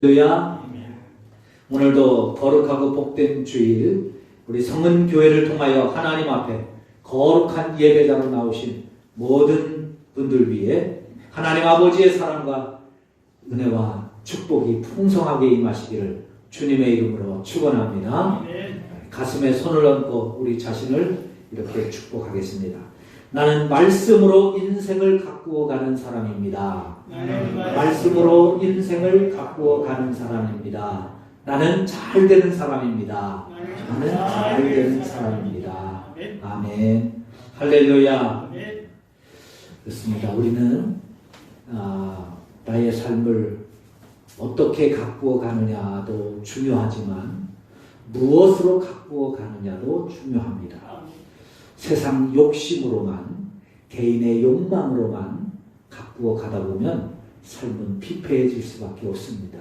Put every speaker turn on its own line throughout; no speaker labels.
할렐루야. 오늘도 거룩하고 복된 주일, 우리 성은교회를 통하여 하나님 앞에 거룩한 예배자로 나오신 모든 분들 위해 하나님 아버지의 사랑과 은혜와 축복이 풍성하게 임하시기를 주님의 이름으로 축원합니다. 가슴에 손을 얹고 우리 자신을 이렇게 축복하겠습니다. 나는 말씀으로 인생을 가꾸어 가는 사람입니다. 말씀으로 인생을 가꾸어 가는 사람입니다. 나는 잘 되는 사람입니다. 나는 잘 되는 사람입니다. 아멘. 할렐루야. 그렇습니다. 우리는 나의 삶을 어떻게 가꾸어 가느냐도 중요하지만 무엇으로 가꾸어 가느냐도 중요합니다. 세상 욕심으로만, 개인의 욕망으로만 가꾸어 가다 보면 삶은 피폐해질 수밖에 없습니다.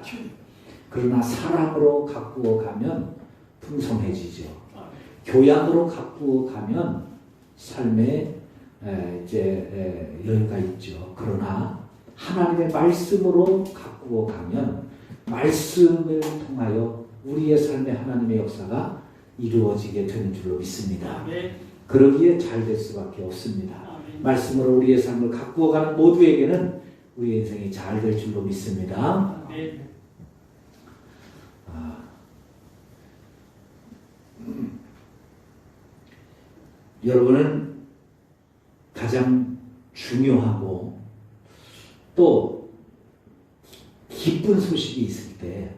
그러나 사랑으로 가꾸어 가면 풍성해지죠. 교양으로 가꾸어 가면 삶에 여유가 있죠. 그러나 하나님의 말씀으로 가꾸어 가면 말씀을 통하여 우리의 삶에 하나님의 역사가 이루어지게 되는 줄로 믿습니다. 그러기에 잘 될 수밖에 없습니다. 말씀으로 우리의 삶을 가꾸어 가는 모두에게는 우리의 인생이 잘 될 줄로 믿습니다. 여러분은 가장 중요하고 또 기쁜 소식이 있을 때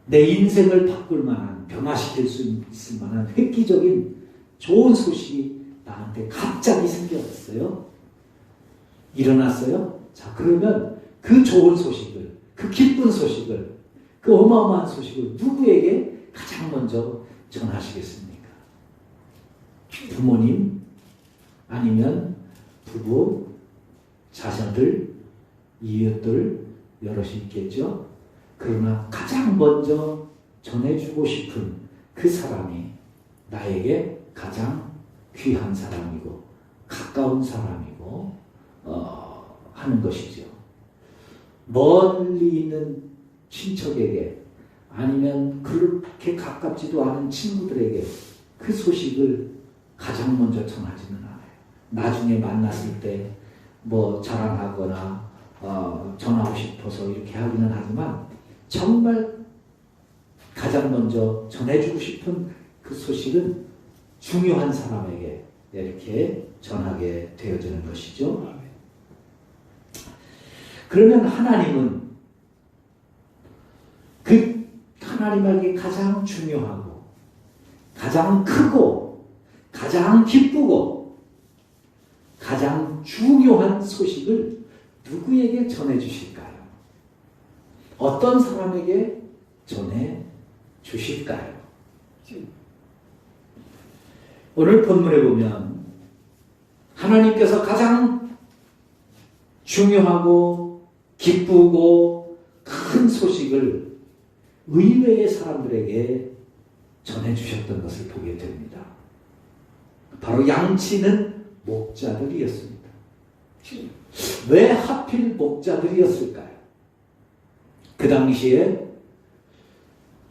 내 인생을 바꿀 만한, 변화시킬 수 있을 만한 획기적인 좋은 소식이 나한테 갑자기 생겼어요. 일어났어요. 자, 그러면 그 좋은 소식을, 그 기쁜 소식을, 그 어마어마한 소식을 누구에게 가장 먼저 전하시겠습니까? 부모님, 아니면 부부, 자녀들, 이웃들 여럿이 있겠죠. 그러나 가장 먼저 전해주고 싶은 그 사람이 나에게 가장 귀한 사람이고 가까운 사람이고 하는 것이죠. 멀리 있는 친척에게 아니면 그렇게 가깝지도 않은 친구들에게 그 소식을 가장 먼저 전하지는 않아요. 나중에 만났을 때 뭐 자랑하거나 전하고 싶어서 이렇게 하기는 하지만 정말 가장 먼저 전해주고 싶은 그 소식은 중요한 사람에게 이렇게 전하게 되어지는 것이죠. 그러면 하나님은 그 하나님에게 가장 중요하고 가장 크고 가장 기쁘고 가장 중요한 소식을 누구에게 전해주실까요? 어떤 사람에게 전해주실까요? 오늘 본문에 보면 하나님께서 가장 중요하고 기쁘고 큰 소식을 의외의 사람들에게 전해주셨던 것을 보게 됩니다. 바로 양치는 목자들이었습니다. 왜 하필 목자들이었을까요? 그 당시에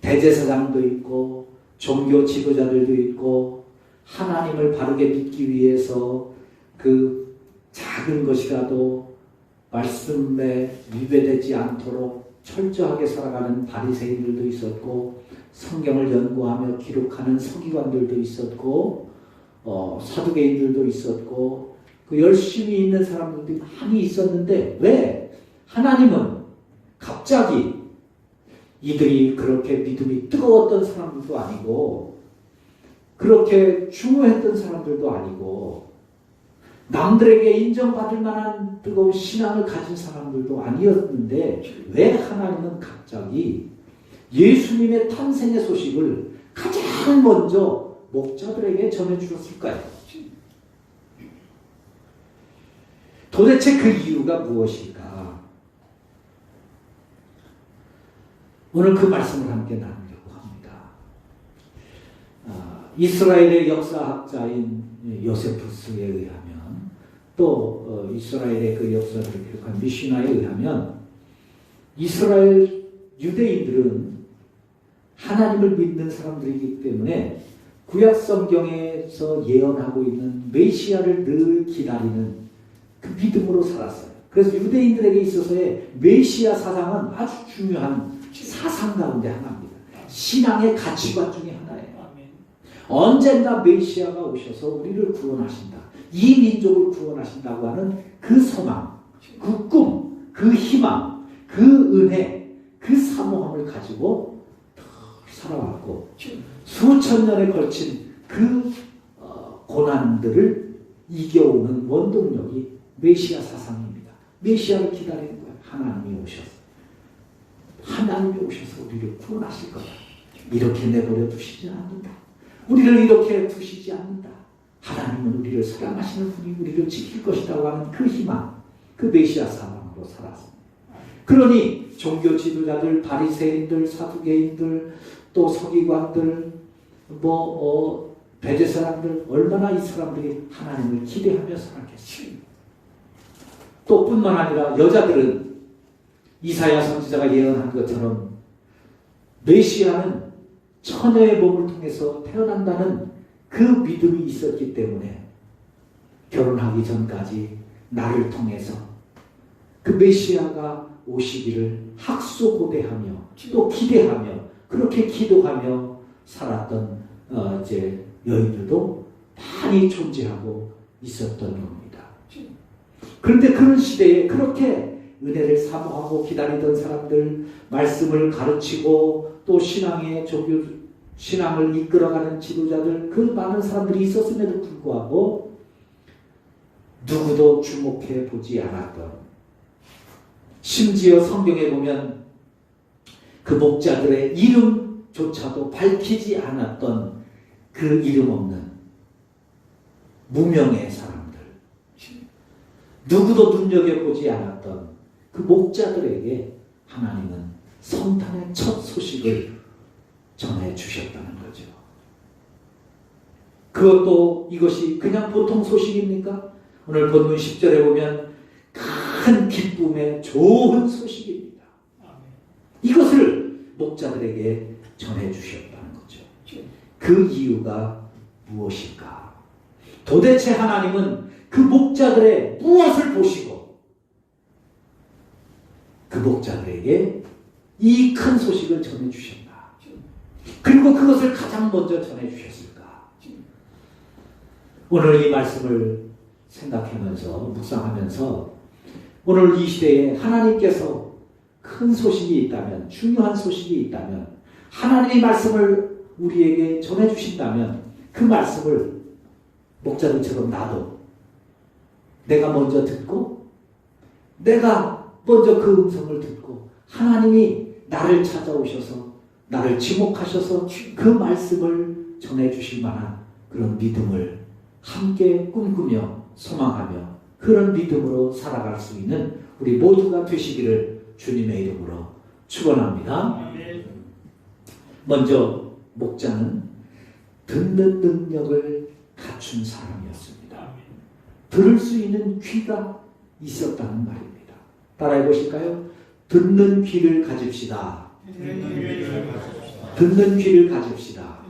대제사장도 있고 종교 지도자들도 있고 하나님을 바르게 믿기 위해서 그 작은 것이라도 말씀에 위배되지 않도록 철저하게 살아가는 바리새인들도 있었고 성경을 연구하며 기록하는 서기관들도 있었고 사두개인들도 있었고 그 열심히 있는 사람들이 많이 있었는데 왜 하나님은 갑자기 이들이 그렇게 믿음이 뜨거웠던 사람들도 아니고 그렇게 중요했던 사람들도 아니고 남들에게 인정받을 만한 뜨거운 신앙을 가진 사람들도 아니었는데 왜 하나님은 갑자기 예수님의 탄생의 소식을 가장 먼저 목자들에게 전해주었을까요? 도대체 그 이유가 무엇일까? 오늘 그 말씀을 함께 나누려고 합니다. 이스라엘의 역사학자인 요세푸스에 의하면 또 이스라엘의 그 역사를 기록한 미시나에 의하면 이스라엘 유대인들은 하나님을 믿는 사람들이기 때문에 구약 성경에서 예언하고 있는 메시아를 늘 기다리는 그 믿음으로 살았어요. 그래서 유대인들에게 있어서의 메시아 사상은 아주 중요한 사상 가운데 하나입니다. 신앙의 가치관 중에 하나예요. 언젠가 메시아가 오셔서 우리를 구원하신다. 이 민족을 구원하신다고 하는 그 소망, 그 꿈, 그 희망, 그 은혜, 그 사모함을 가지고 살아왔고 수천 년에 걸친 그 고난들을 이겨오는 원동력이 메시아 사상입니다. 메시아를 기다리는 거예요. 하나님이 오셔서. 하나님이 오셔서 우리를 구원하실 거다. 이렇게 내버려 두시지 않는다. 우리를 이렇게 두시지 않는다. 하나님은 우리를 사랑하시는 분이 우리를 지킬 것이라고 하는 그 희망, 그 메시아 사망으로 살았습니다. 그러니 종교 지도자들, 바리새인들, 사두개인들, 또 서기관들, 베데 사람들, 얼마나 이 사람들이 하나님을 기대하며 살았겠어요. 또 뿐만 아니라 여자들은 이사야 선지자가 예언한 것처럼 메시아는 처녀의 몸을 통해서 태어난다는 그 믿음이 있었기 때문에 결혼하기 전까지 나를 통해서 그 메시아가 오시기를 학수고대하며 또 기대하며 그렇게 기도하며 살았던 여인들도 많이 존재하고 있었던 겁니다. 그런데 그런 시대에 그렇게 은혜를 사모하고 기다리던 사람들, 말씀을 가르치고 또 신앙을 이끌어가는 지도자들, 그 많은 사람들이 있었음에도 불구하고 누구도 주목해 보지 않았던, 심지어 성경에 보면 그 목자들의 이름조차도 밝히지 않았던 그 이름 없는 무명의 사람들, 누구도 눈여겨보지 않았던 그 목자들에게 하나님은 성탄의 첫 소식을 전해주셨다는 거죠. 그것도 이것이 그냥 보통 소식입니까? 오늘 본문 10절에 보면 큰 기쁨의 좋은 소식입니다. 이것을 목자들에게 전해주셨다는 거죠. 그 이유가 무엇일까? 도대체 하나님은 그 목자들의 무엇을 보시고 그 목자들에게 이 큰 소식을 전해주셨나? 그리고 그것을 가장 먼저 전해주셨을까? 오늘 이 말씀을 생각하면서 묵상하면서 오늘 이 시대에 하나님께서 큰 소식이 있다면, 중요한 소식이 있다면, 하나님의 말씀을 우리에게 전해주신다면 그 말씀을 목자들처럼 나도 내가 먼저 듣고 내가 먼저 그 음성을 듣고 하나님이 나를 찾아오셔서 나를 지목하셔서 그 말씀을 전해주실 만한 그런 믿음을 함께 꿈꾸며 소망하며 그런 믿음으로 살아갈 수 있는 우리 모두가 되시기를 주님의 이름으로 축원합니다. 먼저 목자는 듣는 능력을 갖춘 사람이었습니다. 들을 수 있는 귀가 있었다는 말입니다. 따라해 보실까요? 듣는 귀를 가집시다. 듣는 귀를 가집시다.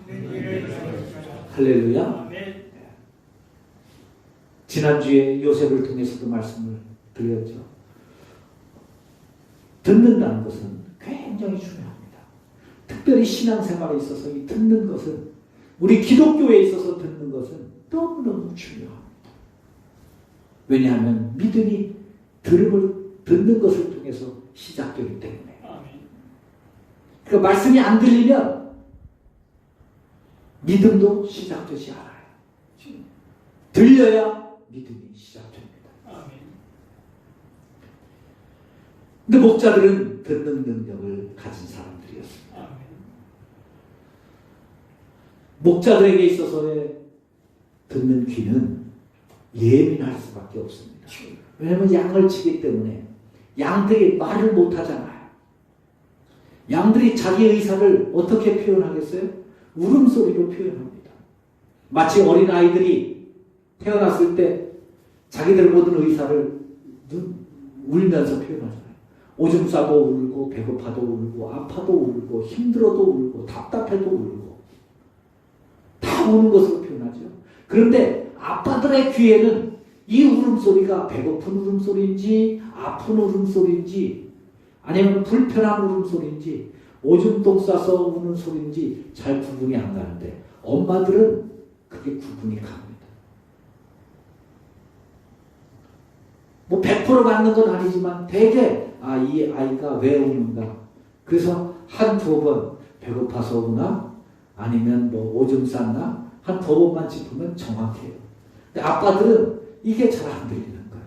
할렐루야. 지난주에 요셉을 통해서도 말씀을 드렸죠. 듣는다는 것은 굉장히 중요합니다. 특별히 신앙생활에 있어서 이 듣는 것은, 우리 기독교에 있어서 듣는 것은 너무너무 중요합니다. 왜냐하면 믿음이 듣는 것을 통해서 시작되기 때문에. 그 말씀이 안 들리면 믿음도 시작되지 않아요. 들려야 믿음이 시작됩니다. 근데 목자들은 듣는 능력을 가진 사람들이었습니다. 목자들에게 있어서의 듣는 귀는 예민할 수밖에 없습니다. 왜냐하면 양을 치기 때문에 양들이 말을 못하잖아요. 양들이 자기 의사를 어떻게 표현하겠어요? 울음소리로 표현합니다. 마치 어린아이들이 태어났을 때 자기들 모든 의사를 울면서 표현하잖아요. 오줌 싸도 울고 배고파도 울고 아파도 울고 힘들어도 울고 답답해도 울고 다 우는 것으로 표현하죠. 그런데 아빠들의 귀에는 이 울음소리가 배고픈 울음소리인지 아픈 울음소리인지 아니면 불편한 울음소리인지 오줌똥 싸서 우는 소리인지 잘 구분이 안 가는데 엄마들은 그게 구분이 갑니다. 뭐 100% 맞는 건 아니지만 대개 이 아이가 왜 우는가. 그래서 한두 번 배고파서 우나 아니면 뭐 오줌 쌌나 한 두 번만 짚으면 정확해요. 근데 아빠들은 이게 잘 안 들리는 거예요.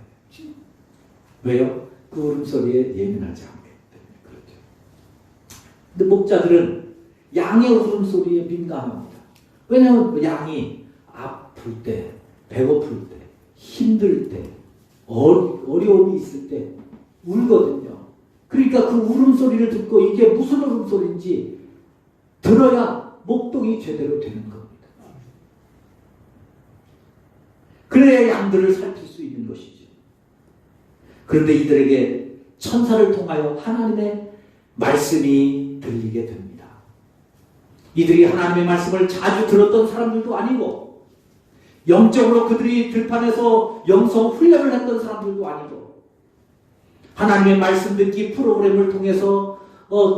왜요? 그 울음소리에 예민하지 않기 때문에 그렇죠. 근데 목자들은 양의 울음소리에 민감합니다. 왜냐하면 양이 아플 때, 배고플 때, 힘들 때, 어려움이 있을 때 울거든요. 그러니까 그 울음소리를 듣고 이게 무슨 울음소리인지 들어야 목동이 제대로 되는 겁니다. 그래야 양들을 살필 수 있는 것이죠. 그런데 이들에게 천사를 통하여 하나님의 말씀이 들리게 됩니다. 이들이 하나님의 말씀을 자주 들었던 사람들도 아니고 영적으로 그들이 들판에서 영성 훈련을 했던 사람들도 아니고 하나님의 말씀 듣기 프로그램을 통해서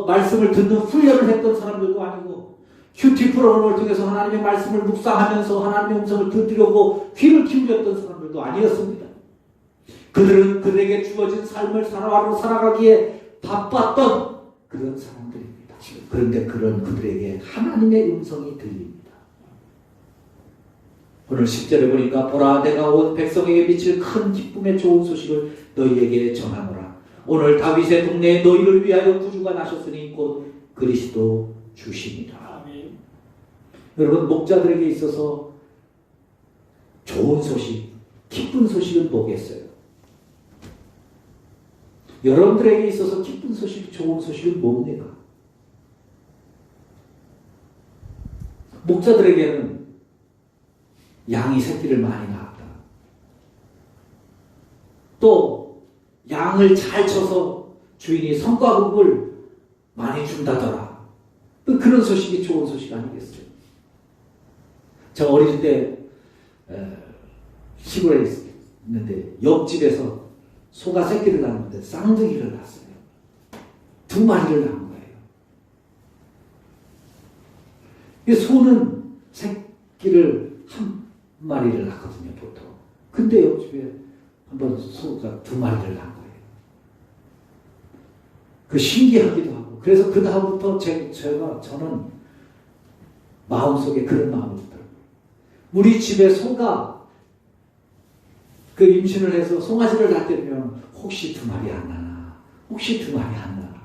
말씀을 듣는 훈련을 했던 사람들도 아니고 큐티 프로그램을 통해서 하나님의 말씀을 묵상하면서 하나님의 음성을 듣으려고 귀를 기울였던 사람들도 아니었습니다. 그들은 그들에게 주어진 삶을 살아가기에 바빴던 그런 사람들입니다. 그런데 그런 그들에게 하나님의 음성이 들립니다. 오늘 10절에 보니까 보라 내가 온 백성에게 미칠 큰 기쁨의 좋은 소식을 너희에게 전하노라. 오늘 다윗의 동네에 너희를 위하여 구주가 나셨으니 곧 그리스도 주시니라. 여러분 목자들에게 있어서 좋은 소식, 기쁜 소식은 뭐겠어요? 여러분들에게 있어서 기쁜 소식, 좋은 소식은 뭡니까? 목자들에게는 양이 새끼를 많이 낳았다. 또 양을 잘 쳐서 주인이 성과급을 많이 준다더라. 그런 소식이 좋은 소식 아니겠어요? 제가 어릴 때 시골에 있는데 옆집에서 소가 새끼를 낳았는데 쌍둥이를 낳았어요. 2마리를 낳은 거예요. 소는 새끼를 1마리를 낳거든요, 보통. 근데 옆집에 한번 소가 2마리를 낳은 거예요. 그 신기하기도 하고. 그래서 그 다음부터 저는 마음속에 그런 마음이 들더라고요. 우리 집에 소가 그 임신을 해서 송아지를 낳으면 혹시 2마리 안 나나? 혹시 2마리 안 나나?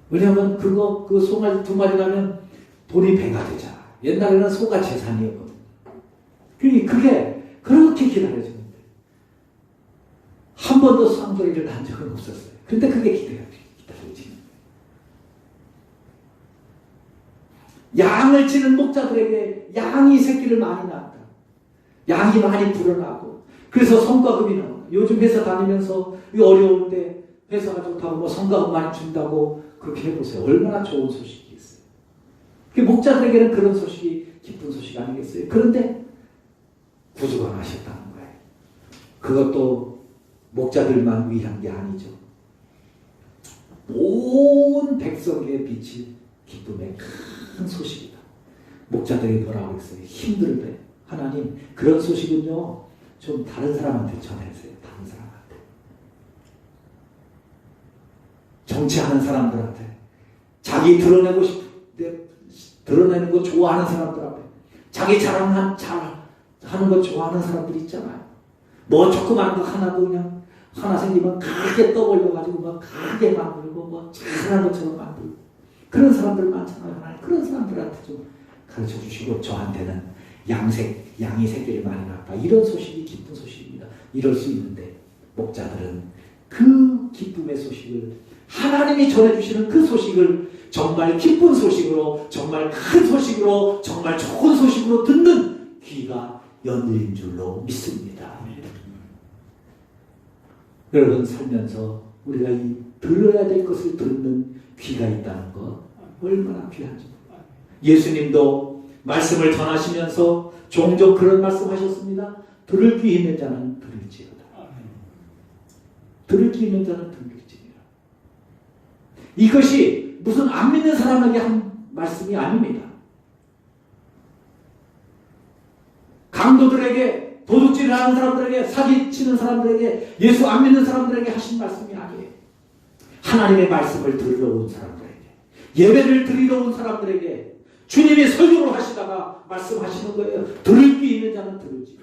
왜냐하면 그 송아지 2마리 나면 돈이 배가 되잖아. 옛날에는 소가 재산이었거든. 그게 그렇게 기다려지는데 한 번도 쌍둥이를 낳은 적은 없었어요. 근데 그게 기다려지는 거예요. 양을 치는 목자들에게 양이 새끼를 많이 낳았다. 양이 많이 불어나고 그래서 성과급이 나와. 요즘 회사 다니면서 어려운데 회사가 좋다고 뭐 성과급 많이 준다고 그렇게 해보세요. 얼마나 좋은 소식이 있어요. 목자들에게는 그런 소식이 기쁜 소식 아니겠어요? 그런데 구주가 나셨다는 거예요. 그것도 목자들만 위한 게 아니죠. 온 백성에게 비칠 기쁨의 큰 소식이다. 목자들이 뭐라고 했어요? 힘들 때 하나님 그런 소식은요 좀 다른 사람한테 전해주세요. 다른 사람한테. 정치하는 사람들한테 자기 드러내고 싶은데 드러내는 거 좋아하는 사람들 앞에 자기 자랑하는 거 좋아하는 사람들 있잖아요. 뭐 조그만 거 하나도 그냥 하나 생기면 크게 떠올려가지고 막 크게 만들고 뭐 잘하는 것처럼 만들고 그런 사람들 많잖아요. 하나님 그런 사람들한테 좀 가르쳐 주시고 저한테는 양이 새끼를 많이 낳았다. 이런 소식이 기쁜 소식입니다. 이럴 수 있는데 목자들은 그 기쁨의 소식을 하나님이 전해주시는 그 소식을 정말 기쁜 소식으로 정말 큰 소식으로 정말 좋은 소식으로 듣는 귀가 열린 줄로 믿습니다. 여러분 살면서 우리가 이 들어야 될 것을 듣는 귀가 있다는 것 얼마나 귀한지. 예수님도 말씀을 전하시면서 종종 그런 말씀하셨습니다. 들을 귀 있는 자는 들을지어다. 들을 귀 있는 자는 들을지니라. 이것이 무슨 안 믿는 사람에게 한 말씀이 아닙니다. 강도들에게, 도둑질을 하는 사람들에게, 사기치는 사람들에게, 예수 안 믿는 사람들에게 하신 말씀이 아니에요. 하나님의 말씀을 들으러 온 사람들에게, 예배를 드리러 온 사람들에게 주님이 설교를 하시다가 말씀하시는 거예요. 들을 귀 있는 자는 들을지.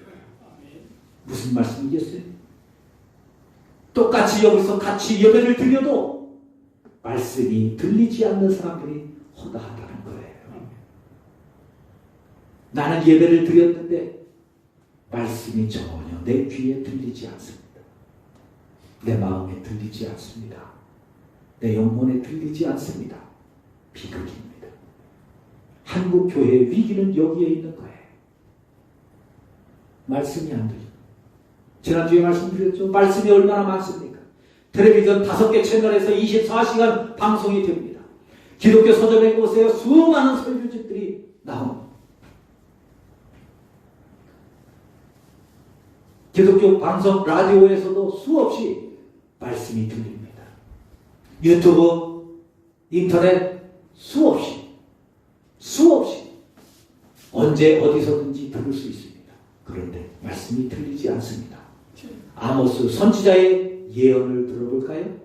무슨 말씀이겠어요? 똑같이 여기서 같이 예배를 드려도 말씀이 들리지 않는 사람들이 허다하다는 거예요. 나는 예배를 드렸는데 말씀이 전혀 내 귀에 들리지 않습니다. 내 마음에 들리지 않습니다. 내 영혼에 들리지 않습니다. 비극입니다. 한국 교회의 위기는 여기에 있는 거예요. 말씀이 안 들려요. 지난주에 말씀드렸죠. 말씀이 얼마나 많습니까? 텔레비전 5개 채널에서 24시간 방송이 됩니다. 기독교 서점에 보세요. 수많은 설교집들이 나옵니다. 기독교 방송 라디오에서도 수없이 말씀이 들립니다. 유튜브, 인터넷 수없이 언제 어디서든지 들을 수 있습니다. 그런데 말씀이 들리지 않습니다. 아모스 선지자의 예언을 들어볼까요?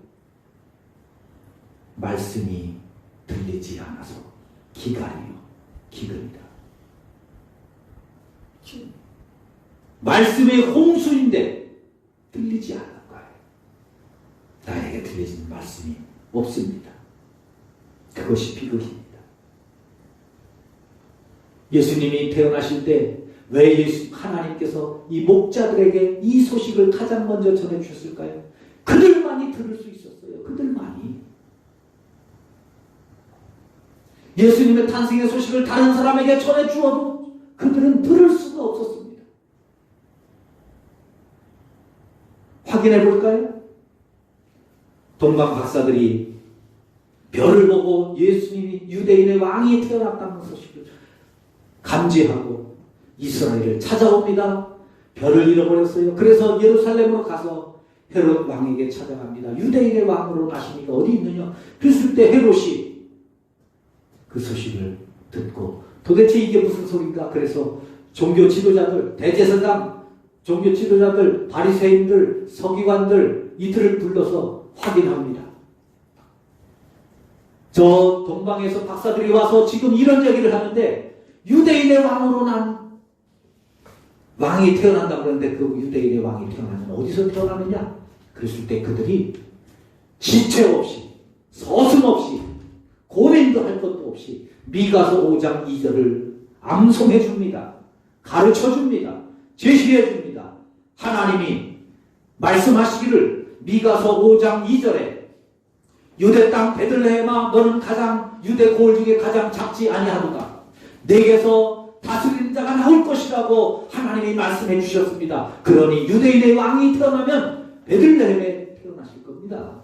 말씀이 들리지 않아서 기근이다. 말씀의 홍수인데 들리지 않는 거예요. 나에게 들려지는 말씀이 없습니다. 그것이 비극입니다. 예수님이 태어나실 때 왜 하나님께서 이 목자들에게 이 소식을 가장 먼저 전해주셨을까요? 그들만이 들을 수 있었어요. 그들만이. 예수님의 탄생의 소식을 다른 사람에게 전해주어도 그들은 들을 수가 없었습니다. 확인해 볼까요? 동방 박사들이 별을 보고 예수님이 유대인의 왕이 태어났다는 소식을 감지하고 이스라엘을 찾아옵니다. 별을 잃어버렸어요. 그래서 예루살렘으로 가서 헤롯 왕에게 찾아갑니다. 유대인의 왕으로 나시니까 어디 있느냐? 그랬을 때 헤롯이 그 소식을 듣고 도대체 이게 무슨 소리인가? 그래서 종교 지도자들, 대제사장, 종교 지도자들, 바리새인들, 서기관들 이들을 불러서 확인합니다. 저 동방에서 박사들이 와서 지금 이런 얘기를 하는데 유대인의 왕으로 난 왕이 태어난다고 그러는데 그 유대인의 왕이 태어나면 어디서 태어나느냐? 그랬을 때 그들이 지체 없이 서슴없이 고민도 할 것도 없이 미가서 5장 2절을 암송해 줍니다. 가르쳐 줍니다. 제시해 줍니다. 하나님이 말씀하시기를 미가서 5장 2절에 유대 땅 베들레헴아 너는 가장 유대 고을 중에 가장 작지 아니하도다. 내게서 다스리는 자가 나올 것이라고 하나님이 말씀해 주셨습니다. 그러니 유대인의 왕이 태어나면 베들레헴에 태어나실 겁니다.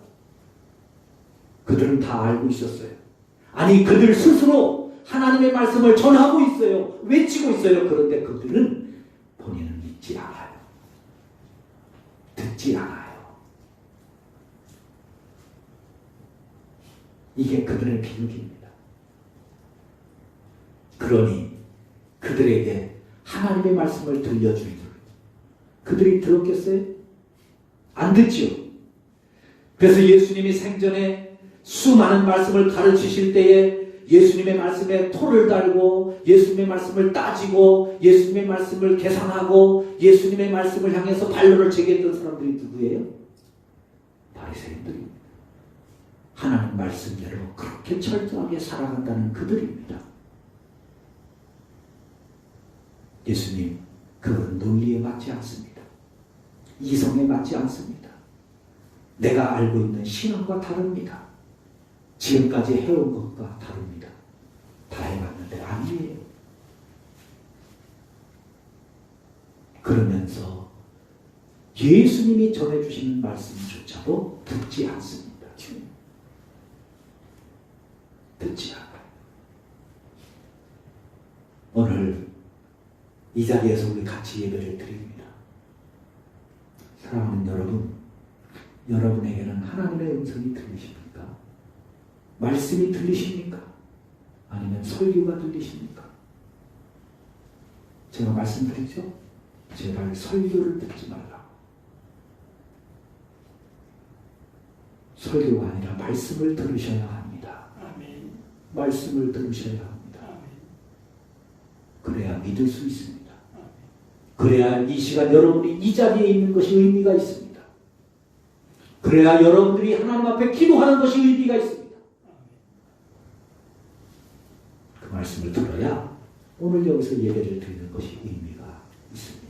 그들은 다 알고 있었어요. 아니 그들 스스로 하나님의 말씀을 전하고 있어요. 외치고 있어요. 그런데 그들은 본인은 믿지 않아요. 듣지 않아요. 이게 그들의 비극입니다. 그러니 그들에게 하나님의 말씀을 들려주는 그들이 들었겠어요? 안 듣지요. 그래서 예수님이 생전에 수많은 말씀을 가르치실 때에 예수님의 말씀에 토를 달고 예수님의 말씀을 따지고 예수님의 말씀을 계산하고 예수님의 말씀을 향해서 반론을 제기했던 사람들이 누구예요? 바리새인들입니다. 하나님 말씀대로 그렇게 철저하게 살아간다는 그들입니다. 예수님, 그건 논리에 맞지 않습니다. 이성에 맞지 않습니다. 내가 알고 있는 신앙과 다릅니다. 지금까지 해온 것과 다릅니다. 다 해봤는데 아니에요. 그러면서 예수님이 전해주시는 말씀조차도 듣지 않습니다. 듣지 않아요. 오늘 이 자리에서 우리 같이 예배를 드립니다. 사랑하는 여러분, 여러분에게는 하나님의 음성이 들리십니까? 말씀이 들리십니까? 아니면 설교가 들리십니까? 제가 말씀드리죠? 제발 설교를 듣지 말라고. 설교가 아니라 말씀을 들으셔야 합니다.
아멘.
말씀을 들으셔야 합니다.
아멘.
그래야 믿을 수 있습니다. 그래야 이 시간 여러분이 이 자리에 있는 것이 의미가 있습니다. 그래야 여러분들이 하나님 앞에 기도하는 것이 의미가 있습니다. 그 말씀을 들어야 오늘 여기서 예배를 드리는 것이 의미가 있습니다.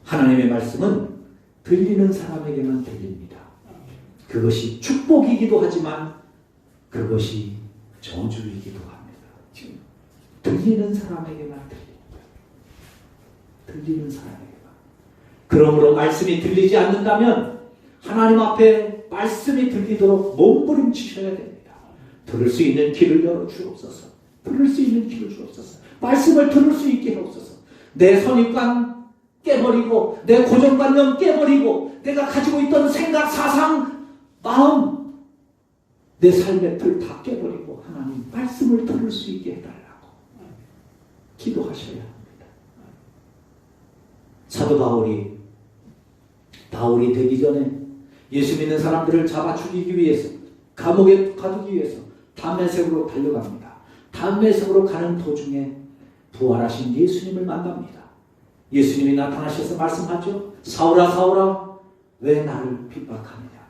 하나님의 말씀은 들리는 사람에게만 들립니다. 그것이 축복이기도 하지만 그것이 저주이기도 합니다. 들리는 사람에게만 들립니다. 들리는 사람에게만. 그러므로 말씀이 들리지 않는다면 하나님 앞에 말씀이 들리도록 몸부림치셔야 됩니다. 들을 수 있는 귀를 열어주옵소서. 들을 수 있는 귀를 주옵소서. 말씀을 들을 수 있게 하옵소서. 내 선입관 깨버리고 내 고정관념 깨버리고 내가 가지고 있던 생각, 사상, 마음, 내 삶의 틀 다 깨버리고 하나님 말씀을 들을 수 있게 해달라고 기도하셔야 합니다. 사도 바울이 되기 전에 예수 믿는 사람들을 잡아 죽이기 위해서, 감옥에 가두기 위해서 담메색으로 달려갑니다. 담메색으로 가는 도중에 부활하신 예수님을 만납니다. 예수님이 나타나셔서 말씀하죠. 사울아 사울아 왜 나를 핍박하느냐.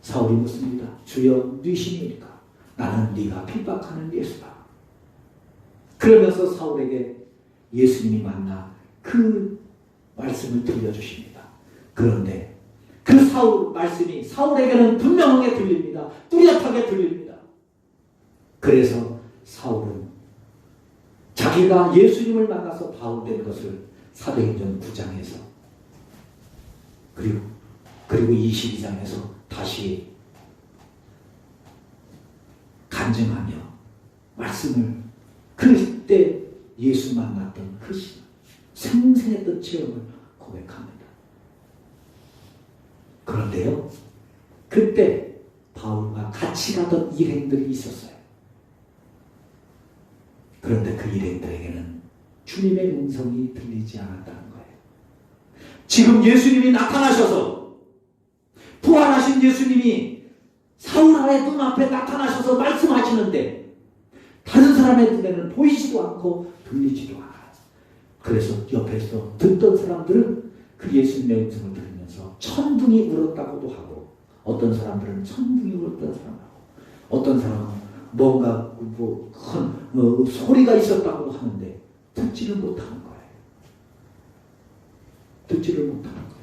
사울이 묻습니다. 주여 뉘시니까 나는 네가 핍박하는 예수다. 그러면서 사울에게 예수님이 만나 그 말씀을 들려주십니다. 그런데 그 말씀이 사울에게는 분명하게 들립니다. 뚜렷하게 들립니다. 그래서 사울은 자기가 예수님을 만나서 바울된 것을 사도행전 9장에서 그리고 22장에서 다시 간증하며 말씀을 그때 예수 만났던 그 생생했던 체험을 고백합니다. 그런데요, 그때 바울과 같이 가던 일행들이 있었어요. 그런데 그 일행들에게는 주님의 음성이 들리지 않았다는 거예요. 지금 예수님이 나타나셔서 부활하신 예수님이 사울의 눈앞에 나타나셔서 말씀하시는데 다른 사람의 눈에는 보이지도 않고 들리지도 않아요. 그래서 옆에서 듣던 사람들은 그 예수님의 음성을 들으면서 천둥이 울었다고도 하고, 어떤 사람들은 천둥이 울었다는 사람하고, 어떤 사람은 뭔가 큰 소리가 있었다고 하는데 듣지를 못하는 거예요. 듣지를 못하는 거예요.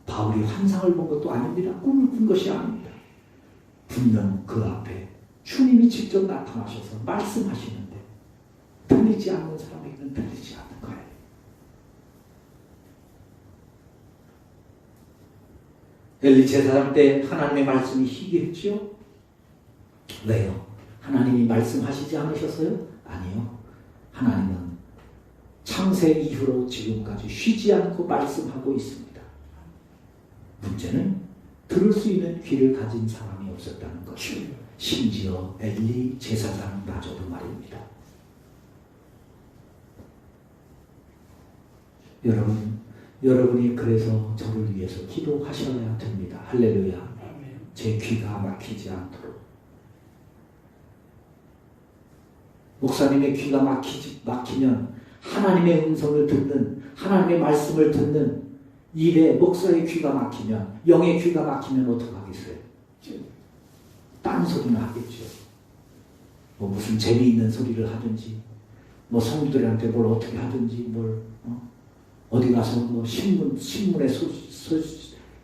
바울이 환상을 본 것도 아닙니다. 꿈을 꾼 것이 아닙니다. 분명 그 앞에 주님이 직접 나타나셔서 말씀하시는데 들리지 않는 사람에게는 들리지 않는 거예요. 엘리 제사장 때 하나님의 말씀이 희귀했지요? 왜요? 하나님이 말씀하시지 않으셨어요? 아니요. 하나님은 창세 이후로 지금까지 쉬지 않고 말씀하고 있습니다. 문제는 들을 수 있는 귀를 가진 사람이 없었다는 것이요. 심지어 엘리 제사장마저도 말입니다. 여러분이 그래서 저를 위해서 기도하셔야 됩니다. 할렐루야. 제 귀가 막히지 않도록. 목사님의 귀가 막히면 하나님의 음성을 듣는, 하나님의 말씀을 듣는 일에 목사의 귀가 막히면, 영의 귀가 막히면 어떡하겠어요? 딴소리나 하겠죠. 뭐 무슨 재미있는 소리를 하든지, 뭐 성도들한테 뭘 어떻게 하든지, 어디 가서 뭐 신문에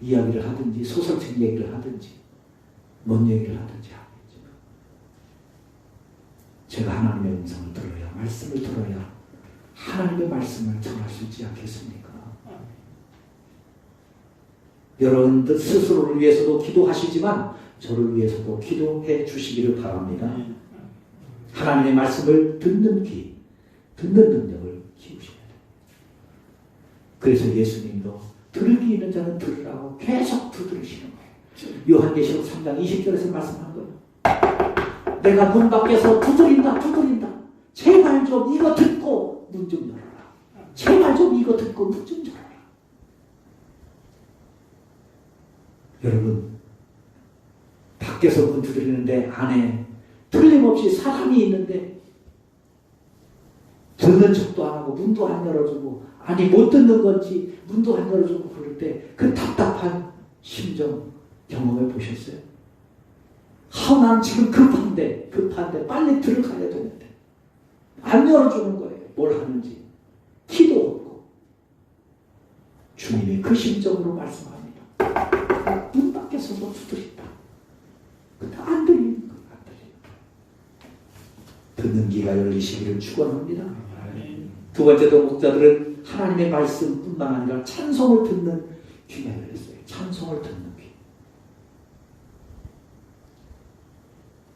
이야기를 하든지, 소설책 얘기를 하든지, 뭔 얘기를 하든지 하겠죠. 제가 하나님의 음성을 들어야, 말씀을 들어야 하나님의 말씀을 전할 수 있지 않겠습니까? 여러분들 스스로를 위해서도 기도하시지만 저를 위해서도 기도해 주시기를 바랍니다. 하나님의 말씀을 듣는 귀, 듣는 능력을 키우셔야 돼요. 그래서 예수님도 들을 귀 있는 자는 들으라고 계속 두드리시는 거예요. 요한계시록 3장 20절에서 말씀한 거예요. 내가 문 밖에서 두드린다. 제발 좀 이거 듣고 문 좀 열어라. 제발 좀 이거 듣고 문 좀 열어라. 여러분, 밖에서 문 두드리는데 안에 틀림없이 사람이 있는데 듣는 척도 안 하고 문도 안 열어주고, 아니 못 듣는 건지 문도 안 열어주고 그럴 때 그 답답한 심정 경험해 보셨어요? 나는 지금 급한데 빨리 들어가야 되는데 안 열어주는 거예요. 뭘 하는지 키도 없고. 주님이 그 심정으로 말씀합니다. 문 밖에서도 두드린다. 근데 안 들리는 거예요. 안 들리는 거예요. 듣는 귀가 열리시기를 축원합니다. 두 번째도 목자들은 하나님의 말씀뿐만 아니라 찬송을 듣는 귀가 열렸어요. 찬송을 듣는 귀.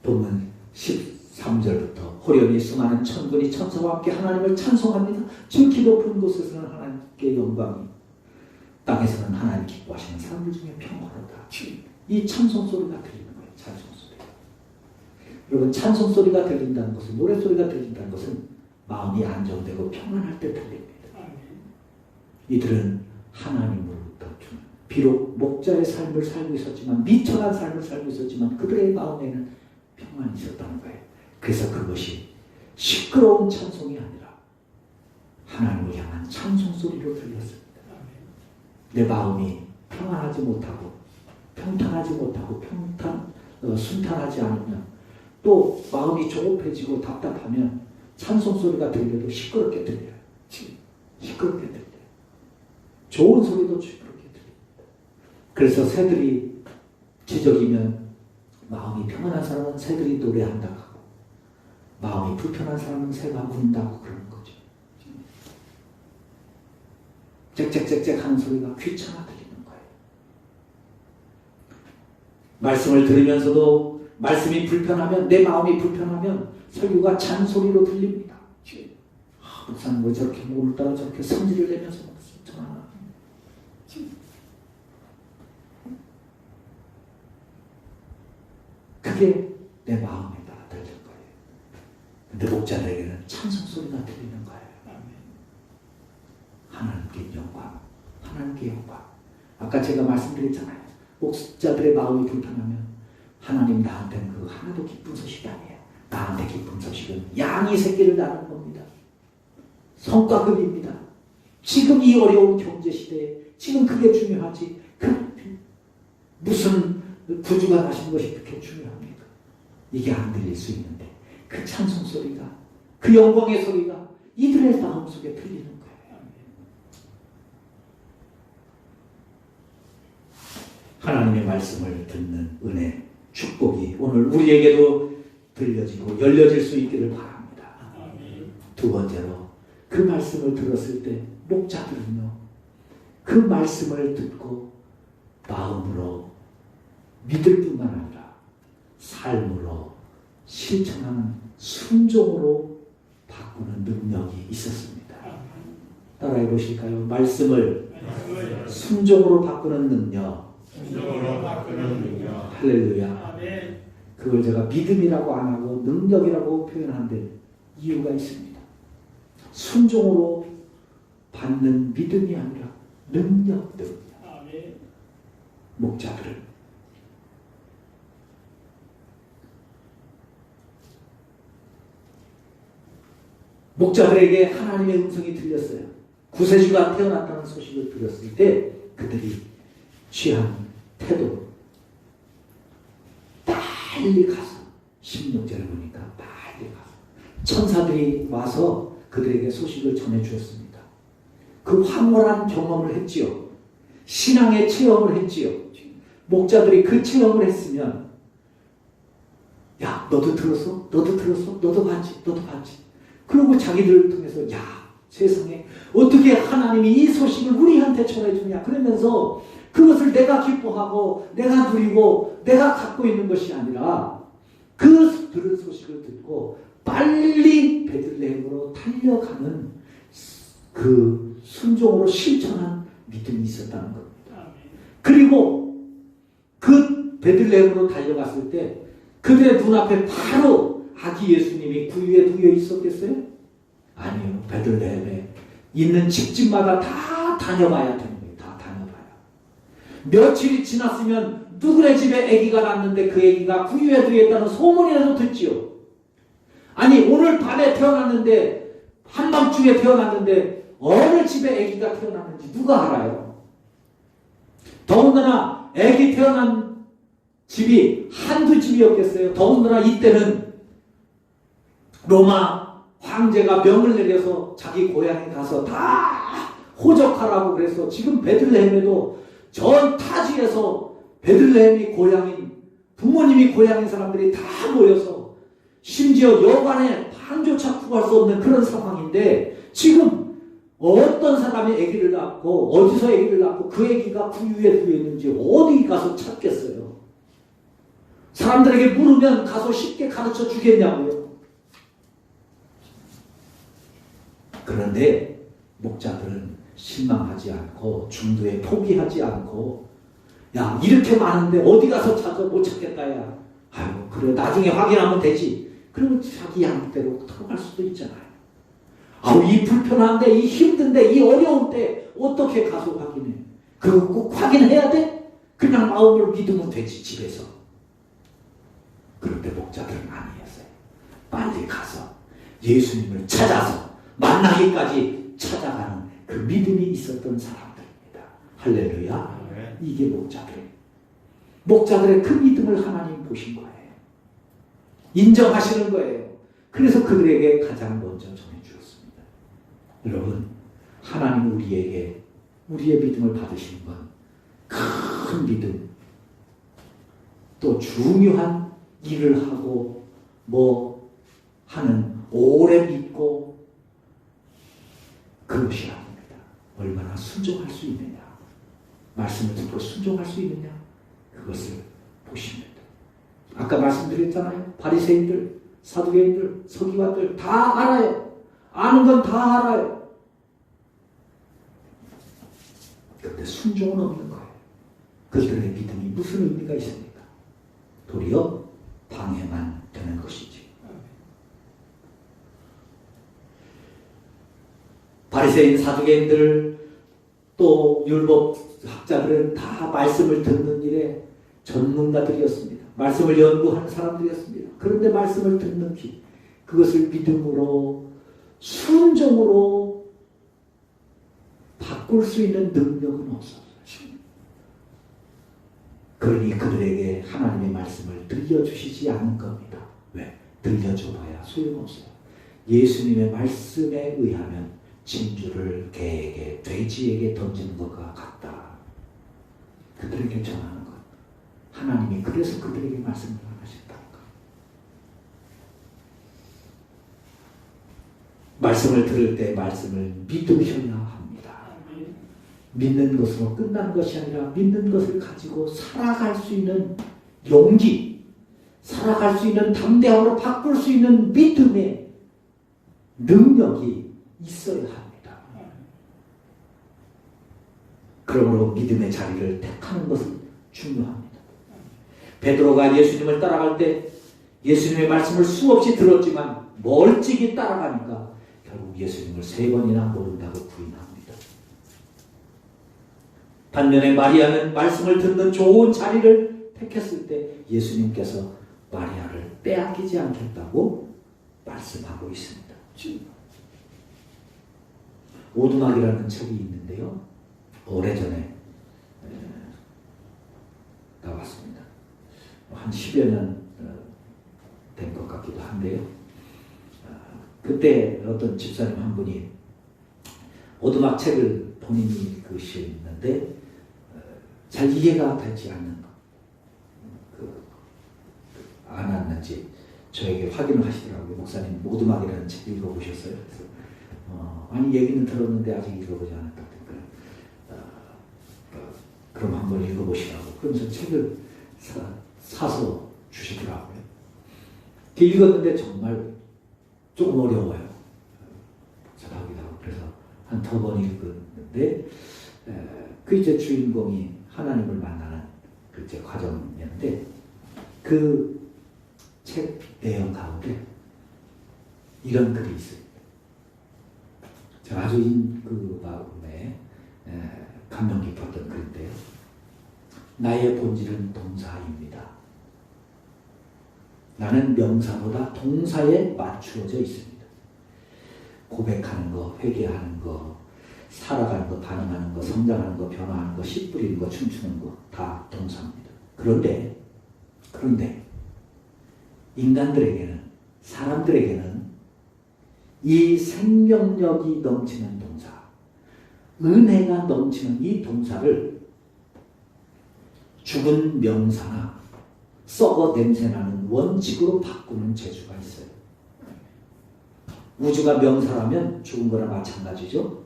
본문 13절부터 호련히 수많은 천군이 천사와 함께 하나님을 찬송합니다. 지극히 높은 곳에서는 하나님께 영광이, 땅에서는 하나님 기뻐하시는 사람들 중에 평화로다. 이 찬송 소리가 들리는 거예요. 찬송 소리. 여러분, 찬송 소리가 들린다는 것은, 노래 소리가 들린다는 것은 마음이 안정되고 평안할 때 들립니다. 이들은 하나님으로부터 주는, 비록 목자의 삶을 살고 있었지만, 미천한 삶을 살고 있었지만 그들의 마음에는 평안이 있었다는 거예요. 그래서 그것이 시끄러운 찬송이 아니라 하나님을 향한 찬송 소리로 들렸습니다. 내 마음이 평안하지 못하고 평탄하지 못하고 순탄하지 않으면, 또 마음이 조급해지고 답답하면 찬송 소리가 들려도 시끄럽게 들려요. 시끄럽게 들려요. 좋은 소리도 시끄럽게 들립니다. 그래서 새들이 지적이면 마음이 평안한 사람은 새들이 노래한다고 하고, 마음이 불편한 사람은 새가 운다고 그러는 거죠. 짹짹짹짹 하는 소리가 귀찮아 들리는 거예요. 말씀을 들으면서도 말씀이 불편하면, 내 마음이 불편하면 설교가 잔소리로 들립니다. 목사님 왜 저렇게 오늘따라 저렇게 성질을 내면서 전하나. 그게 내 마음에 따라 들릴 거예요. 근데 목자들에게는 찬송 소리가 들리는 거예요. 하나님께 영광, 하나님께 영광. 아까 제가 말씀드렸잖아요. 목자들의 마음이 불편하면 하나님 나한테는 그거 하나도 기쁜 소식이 아니에요. 나한테 기쁜 소식은 양이 새끼를 낳는 겁니다. 성과급입니다. 지금 이 어려운 경제시대에 지금 그게 중요하지. 무슨 구주가 나신 것이 그렇게 중요합니까? 이게 안 들릴 수 있는데 그 찬송 소리가, 그 영광의 소리가 이들의 마음속에 들리는 거예요. 하나님의 말씀을 듣는 은혜, 축복이 오늘 우리에게도 들려지고 열려질 수 있기를 바랍니다. 두 번째로, 그 말씀을 들었을 때 목자들은요, 그 말씀을 듣고 마음으로 믿을 뿐만 아니라 삶으로 실천하는 순종으로 바꾸는 능력이 있었습니다. 따라해 보실까요? 말씀을 순종으로 바꾸는 능력. 할렐루야. 그걸 제가 믿음이라고 안 하고 능력이라고 표현하는데 이유가 있습니다. 순종으로 받는 믿음이 아니라 능력. 목자들은 목자들에게 하나님의 음성이 들렸어요. 구세주가 태어났다는 소식을 들었을 때 그들이 취한 태도, 빨리 가서, 16절을 보니까 빨리 가서 천사들이 와서 그들에게 소식을 전해주었습니다. 그 황홀한 경험을 했지요. 신앙의 체험을 했지요. 목자들이 그 체험을 했으면 야, 너도 들었어? 너도 들었어? 너도 봤지? 너도 봤지? 그리고 자기들을 통해서 야, 세상에 어떻게 하나님이 이 소식을 우리한테 전해주냐 그러면서 그것을 내가 기뻐하고 내가 누리고 내가 갖고 있는 것이 아니라 그 들은 소식을 듣고 빨리 베들레헴으로 달려가는 그 순종으로 실천한 믿음이 있었다는 겁니다. 그리고 그 베들레헴으로 달려갔을 때 그들의 눈앞에 바로 아기 예수님이 구유에 누워 있었겠어요? 아니요. 베들레헴에 있는 집집마다 다 다녀봐야 되는 거예요. 다 다녀봐야. 며칠이 지났으면 누구네 집에 아기가 났는데 그 아기가 구유에 누워 있다는 소문이라도 듣지요. 아니 오늘 밤에 태어났는데 한밤중에 태어났는데 어느 집에 아기가 태어났는지 누가 알아요? 더군다나 아기 태어난 집이 한두 집이었겠어요. 더군다나 이때는 로마 황제가 명을 내려서 자기 고향에 가서 다 호적하라고 그래서 지금 베들레헴에도 전 타지에서 베들레헴이 고향인 부모님이 고향인 사람들이 다 모여서 심지어 여관에 방조차 구할 수 없는 그런 상황인데 지금 어떤 사람이 아기를 낳고 어디서 아기를 낳고 그 아기가 구유에 누워 있는지 어디 가서 찾겠어요? 사람들에게 물으면 가서 쉽게 가르쳐 주겠냐고요. 그런데 목자들은 실망하지 않고 중도에 포기하지 않고 야 이렇게 많은데 어디 가서 찾아 못 찾겠다 야. 아유 그래 나중에 확인하면 되지. 그러면 자기 양대로 들어갈 수도 있잖아요. 아우 이 불편한데 이 힘든데 이 어려운 때 어떻게 가서 확인해. 그거 꼭 확인해야 돼? 그냥 마음을 믿으면 되지 집에서. 그런데 목자들은 아니었어요. 빨리 가서 예수님을 찾아서 만나기까지 찾아가는 그 믿음이 있었던 사람들입니다. 할렐루야. 이게 목자들의 그 믿음을 하나님 보신 거예요. 인정하시는 거예요. 그래서 그들에게 가장 먼저 전해주었습니다. 여러분 하나님 우리에게 우리의 믿음을 받으시는 건 큰 믿음 또 중요한 일을 하고 뭐 하는 오래 믿고 그것이 아닙니다. 얼마나 순종할 수 있느냐 말씀을 듣고 순종할 수 있느냐 그것을 보십니다. 아까 말씀드렸잖아요. 바리새인들, 사두개인들, 서기관들 다 알아요. 아는 건 다 알아요. 그런데 순종은 없는 거예요. 그들의 믿음이 무슨 의미가 있습니까? 도리어 방해만 되는 것이지. 바리새인, 사두개인들 또 율법학자들은 다 말씀을 듣는 일에 전문가들이었습니다. 말씀을 연구하는 사람들이었습니다. 그런데 말씀을 듣는 귀, 그것을 믿음으로 순종으로 바꿀 수 있는 능력은 없었어요. 그러니 그들에게 하나님의 말씀을 들려주시지 않은 겁니다. 왜? 들려줘봐야 소용없어요. 예수님의 말씀에 의하면 진주를 개에게, 돼지에게 던지는 것과 같다. 그들에게 전하는 것. 하나님이 그래서 그들에게 말씀을 하셨다는 것. 말씀을 들을 때 말씀을 믿으셔야 합니다. 믿는 것으로 끝나는 것이 아니라 믿는 것을 가지고 살아갈 수 있는 용기, 살아갈 수 있는 담대함으로 바꿀 수 있는 믿음의 능력이 있어야 합니다. 그러므로 믿음의 자리를 택하는 것은 중요합니다. 베드로가 예수님을 따라갈 때 예수님의 말씀을 수없이 들었지만 멀찍이 따라가니까 결국 예수님을 3번이나 모른다고 부인합니다. 반면에 마리아는 말씀을 듣는 좋은 자리를 택했을 때 예수님께서 마리아를 빼앗기지 않겠다고 말씀하고 있습니다. 오두막이라는 책이 있는데요. 오래전에 나왔습니다. 한 10여 년 된 것 같기도 한데요. 그때 어떤 집사님 한 분이 오두막 책을 본인이 쓰셨는데 잘 이해가 되지 않는 그 안 왔는지 저에게 확인을 하시더라고요. 목사님 모두막이라는 책 읽어보셨어요? 그래서 아니 얘기는 들었는데 아직 읽어보지 않았다. 그럼 한번 읽어보시라고. 그러면서 책을 사서 주시더라고요. 읽었는데 정말 조금 어려워요. 복잡하기도 하고. 그래서 한 두 번 읽었는데 그 이제 주인공이 하나님을 만나는 그 이제 과정이었는데 그 책 내용 가운데 이런 글이 있어요. 제가 아주 그 마음에 감명 깊었던 글인데요. 나의 본질은 동사입니다. 나는 명사보다 동사에 맞추어져 있습니다. 고백하는 거, 회개하는 거, 살아가는 거, 반응하는 거, 성장하는 거, 변화하는 거, 씨 뿌리는 거, 춤추는 거 다 동사입니다. 그런데 인간들에게는, 사람들에게는 이 생명력이 넘치는 동사, 은혜가 넘치는 이 동사를 죽은 명사나 썩어 냄새나는 원칙으로 바꾸는 재주가 있어요. 우주가 명사라면 죽은 거나 마찬가지죠.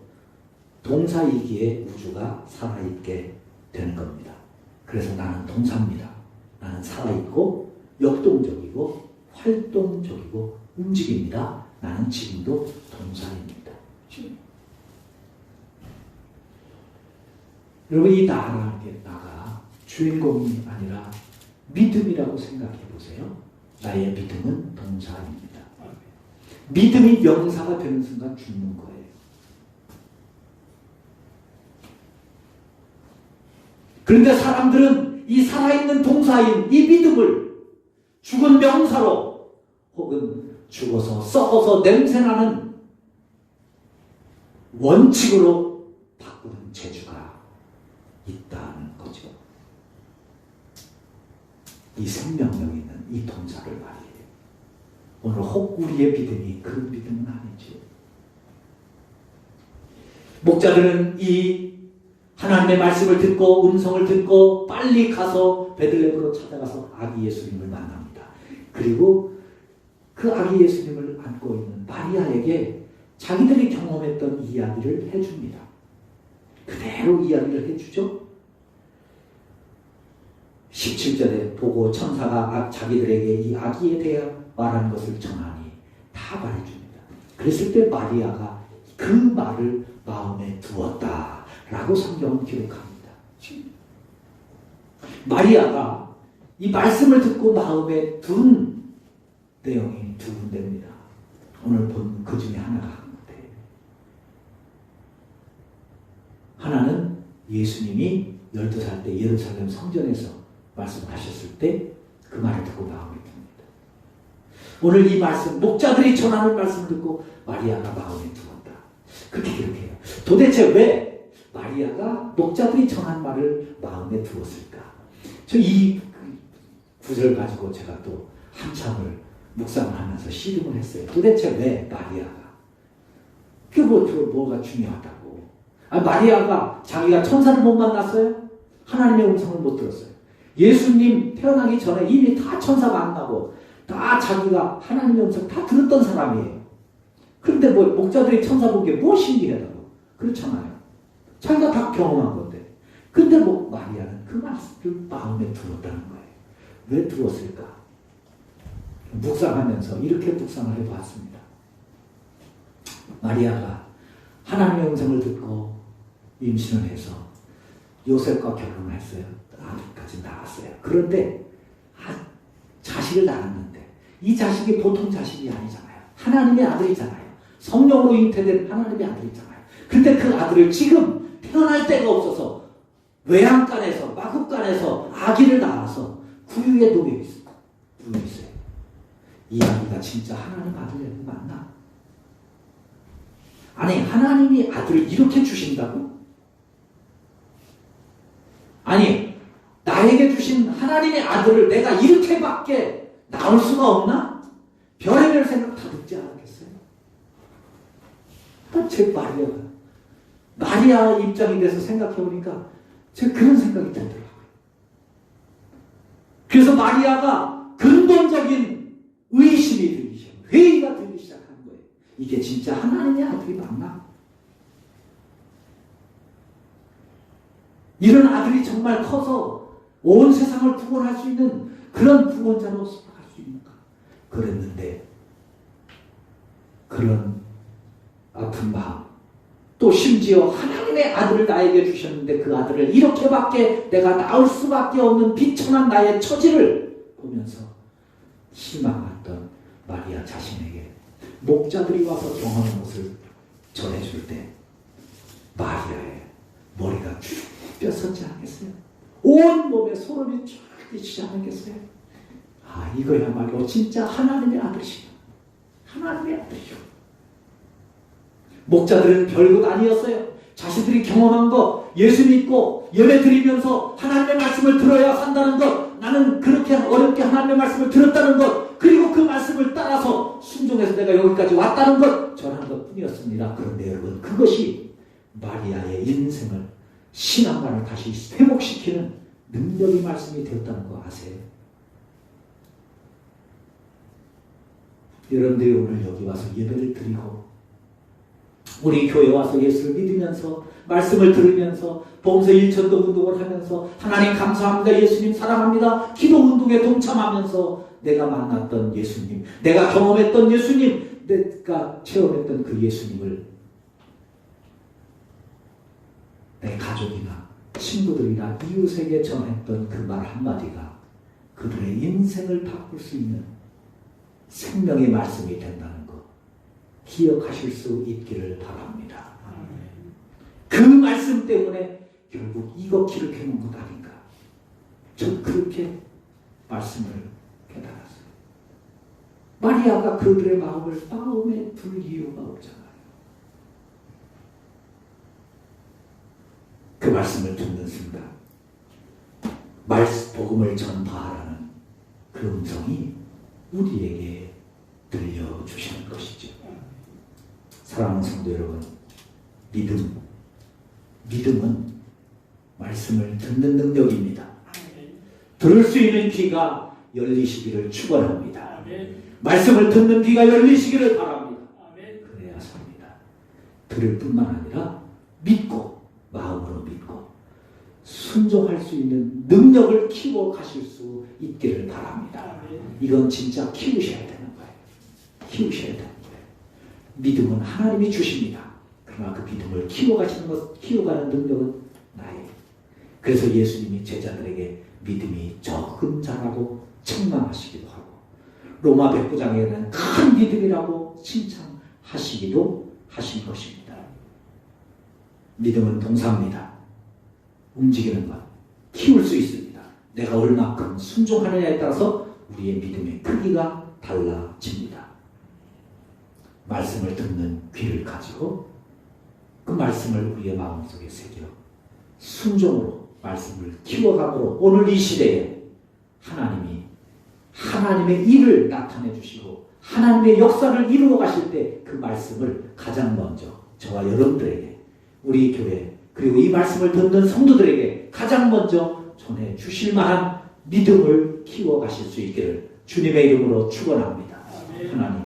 동사이기에 우주가 살아있게 되는 겁니다. 그래서 나는 동사입니다. 나는 살아있고 역동적이고 활동적이고 움직입니다. 나는 지금도 동사입니다. 여러분 이 나가 주인공이 아니라 믿음이라고 생각해 보세요. 나의 믿음은 동사입니다. 믿음이 명사가 되는 순간 죽는 거예요. 그런데 사람들은 이 살아있는 동사인 이 믿음을 죽은 명사로 혹은 죽어서 썩어서 냄새나는 원칙으로 바꾸는 재주가 있다는 거죠. 이 생명력 있는 이 동사를 말이에요. 오늘 혹 우리의 믿음이 그 믿음은 아니지. 목자들은 이 하나님의 말씀을 듣고 음성을 듣고 빨리 가서 베들레헴으로 찾아가서 아기 예수님을 만납니다. 그리고 그 아기 예수님을 안고 있는 마리아에게 자기들이 경험했던 이야기를 해줍니다. 그대로 이야기를 해주죠. 17절에 보고 천사가 자기들에게 이 아기에 대해 말하는 것을 전하니 다 말해줍니다. 그랬을 때 마리아가 그 말을 마음에 두었다 라고 성경은 기록합니다. 마리아가 이 말씀을 듣고 마음에 둔 내용이 두 군데입니다. 오늘 본 그 중에 하나가 한 군데. 하나는 예수님이 12살 때 예루살렘 성전에서 말씀하셨을 때 그 말을 듣고 마음에 듭니다. 오늘 이 말씀, 목자들이 전하는 말씀을 듣고 마리아가 마음에 두었다. 그렇게 기록해요. 도대체 왜 마리아가 목자들이 전한 말을 마음에 두었을까? 저 이 구절 가지고 제가 또 한참을 묵상을 하면서 씨름을 했어요. 도대체 왜 마리아가? 그게 뭐가 중요하다고? 마리아가 자기가 천사를 못 만났어요? 하나님의 음성을 못 들었어요. 예수님 태어나기 전에 이미 다 천사 만나고 다 자기가 하나님의 음성 다 들었던 사람이에요. 그런데 뭐 목자들이 천사 본 게 뭐 신기하다고? 그렇잖아요. 자기가 다 경험한 건데. 근데 뭐 마리아는 그 말씀을 마음에 두었다는 거예요. 왜 두었을까? 묵상하면서 이렇게 묵상을 해보았습니다. 마리아가 하나님의 음성을 듣고 임신을 해서 요셉과 결혼을 했어요. 아들까지 낳았어요. 그런데 자식을 낳았는데 이 자식이 보통 자식이 아니잖아요. 하나님의 아들이잖아요. 성령으로 잉태된 하나님의 아들이잖아요. 근데 그 아들을 지금 태어날 데가 없어서 외양간에서 마급간에서 아기를 낳아서 구유에 놓여 있어요. 이 아기가 진짜 하나님 아들이 맞나? 아니 하나님이 아들을 이렇게 주신다고? 아니 나에게 주신 하나님의 아들을 내가 이렇게밖에 낳을 수가 없나? 별의별 생각 다 듣지 않았겠어요? 제 마리아 입장이 돼서 생각해보니까 제가 그런 생각이 들더라고요. 그래서 마리아가 근본 근본적인 의심이 들기 시작, 회의가 들기 시작하는 거예요. 이게 진짜 하나님의 아들이 맞나? 이런 아들이 정말 커서 온 세상을 구원할 수 있는 그런 구원자로 살아갈 수 있는가? 그랬는데 그런 아픈 마음, 또 심지어 하나님의 아들을 나에게 주셨는데 그 아들을 이렇게밖에 내가 낳을 수밖에 없는 비천한 나의 처지를 보면서 실망했던 마리아 자신에게 목자들이 와서 경험한 것을 전해줄 때 마리아의 머리가 쭉 뼈섰지 않겠어요? 온 몸에 소름이 쫙 끼치지 않겠어요? 아, 이거야말로 진짜 하나님의 아들이시다. 하나님의 아들이요. 목자들은 별것 아니었어요. 자신들이 경험한 것, 예수 믿고 예배 드리면서 하나님의 말씀을 들어야 한다는 것, 나는 그렇게 어렵게 하나님의 말씀을 들었다는 것, 그리고 그 말씀을 따라서 순종해서 내가 여기까지 왔다는 것, 전한 것 뿐이었습니다. 그런데 여러분, 그것이 마리아의 인생을, 신앙관을 다시 회복시키는 능력의 말씀이 되었다는 거 아세요? 여러분들이 오늘 여기 와서 예배를 드리고 우리 교회 와서 예수를 믿으면서 말씀을 들으면서 봉사 1천도 운동을 하면서 하나님 감사합니다, 예수님 사랑합니다, 기도 운동에 동참하면서 내가 만났던 예수님, 내가 경험했던 예수님, 내가 체험했던 그 예수님을 내 가족이나 친구들이나 이웃에게 전했던 그 말 한마디가 그들의 인생을 바꿀 수 있는 생명의 말씀이 된다는 것 기억하실 수 있기를 바랍니다. 그 말씀 때문에 결국 이거 기록해 놓은 것 아닌가. 전 그렇게 말씀을 깨달았어요. 마리아가 그들의 마음에 둘 이유가 없잖아요. 그 말씀을 듣는 순간 복음을 전파하라는 그 음성이 우리에게 들려주시는 것이죠. 사랑하는 성도 여러분, 믿음은 말씀을 듣는 능력입니다. 들을 수 있는 귀가 열리시기를 축원합니다. 말씀을 듣는 귀가 열리시기를 바랍니다. 그래야 삽니다. 들을 뿐만 아니라 믿고, 마음으로 믿고 순종할 수 있는 능력을 키워 가실 수 있기를 바랍니다. 이건 진짜 키우셔야 되는 거예요. 키우셔야 되는 거예요. 믿음은 하나님이 주십니다. 그러나 그 믿음을 키워가는 능력은 나예요. 그래서 예수님이 제자들에게 믿음이 적은 자라고 책망하시기도 하고 로마 109장에는 큰 믿음이라고 칭찬하시기도 하신 것입니다. 믿음은 동사입니다. 움직이는 것, 키울 수 있습니다. 내가 얼마큼 순종하느냐에 따라서 우리의 믿음의 크기가 달라집니다. 말씀을 듣는 귀를 가지고 그 말씀을 우리의 마음속에 새겨 순종으로 말씀을 키워감으로 오늘 이 시대에 하나님의 일을 나타내 주시고 하나님의 역사를 이루어 가실 때 그 말씀을 가장 먼저 저와 여러분들에게, 우리 교회 그리고 이 말씀을 듣는 성도들에게 가장 먼저 전해 주실 만한 믿음을 키워 가실 수 있기를 주님의 이름으로 축원합니다. 하나님